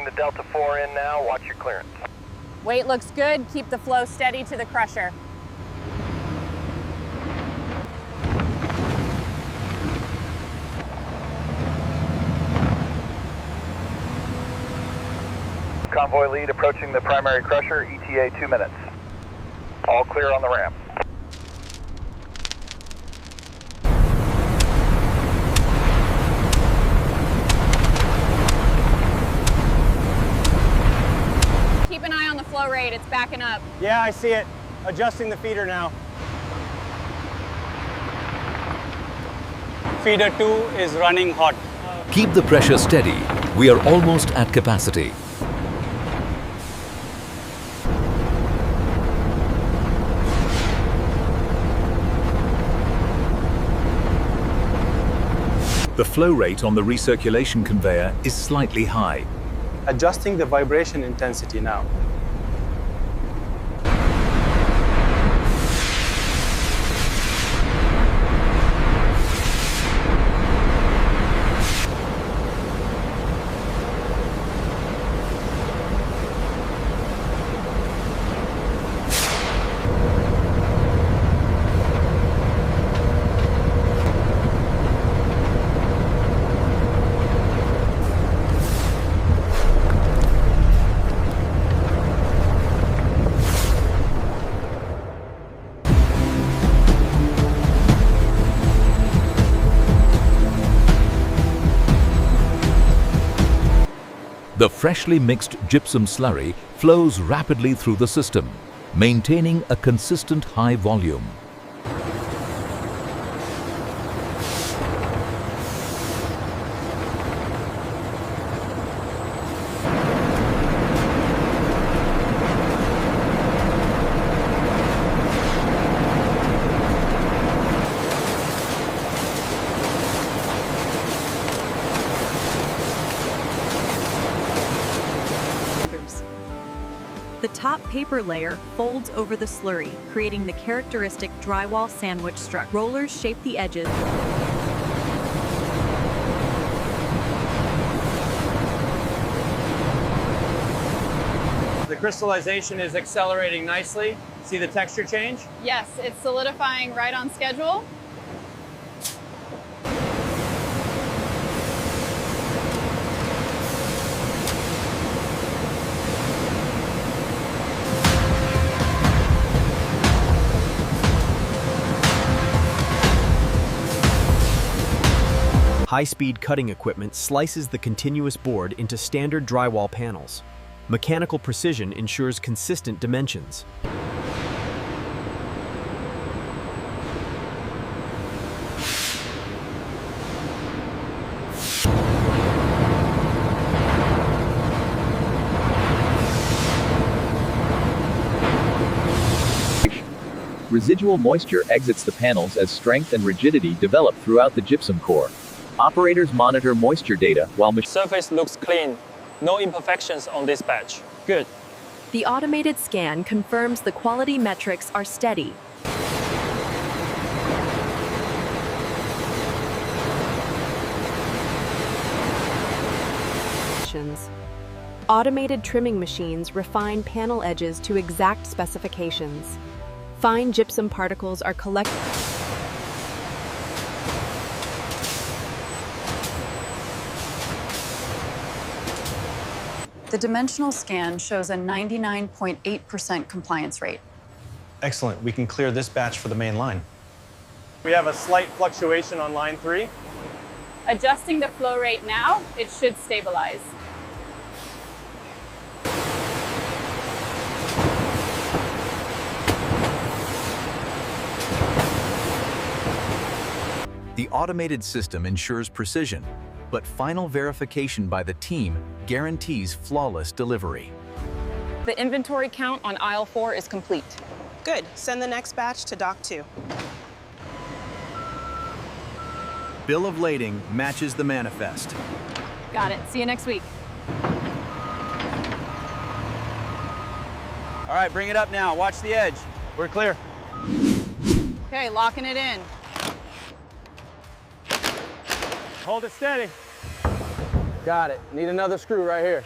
the Delta 4 in now. Watch your clearance. Weight looks good. Keep the flow steady to the crusher. Convoy lead approaching the primary crusher, ETA 2 minutes. All clear on the ramp. Keep an eye on the flow rate, it's backing up. Yeah, I see it. Adjusting the feeder now. Feeder 2 is running hot. Keep the pressure steady. We are almost at capacity. The flow rate on the recirculation conveyor is slightly high. Adjusting the vibration intensity now. The freshly mixed gypsum slurry flows rapidly through the system, maintaining a consistent high volume. The top paper layer folds over the slurry, creating the characteristic drywall sandwich structure. Rollers shape the edges. The crystallization is accelerating nicely. See the texture change? Yes, it's solidifying right on schedule. High-speed cutting equipment slices the continuous board into standard drywall panels. Mechanical precision ensures consistent dimensions. Residual moisture exits the panels as strength and rigidity develop throughout the gypsum core. Operators monitor moisture data while Surface looks clean. No imperfections on this batch. Good. The automated scan confirms the quality metrics are steady. Automated trimming machines refine panel edges to exact specifications. Fine gypsum particles are collected. The dimensional scan shows a 99.8% compliance rate. Excellent. We can clear this batch for the main line. We have a slight fluctuation on line 3. Adjusting the flow rate now, it should stabilize. The automated system ensures precision, but final verification by the team guarantees flawless delivery. The inventory count on aisle 4 is complete. Good. Send the next batch to dock 2. Bill of lading matches the manifest. Got it. See you next week. All right, bring it up now. Watch the edge. We're clear. Okay, locking it in. Hold it steady. Got it. Need another screw right here.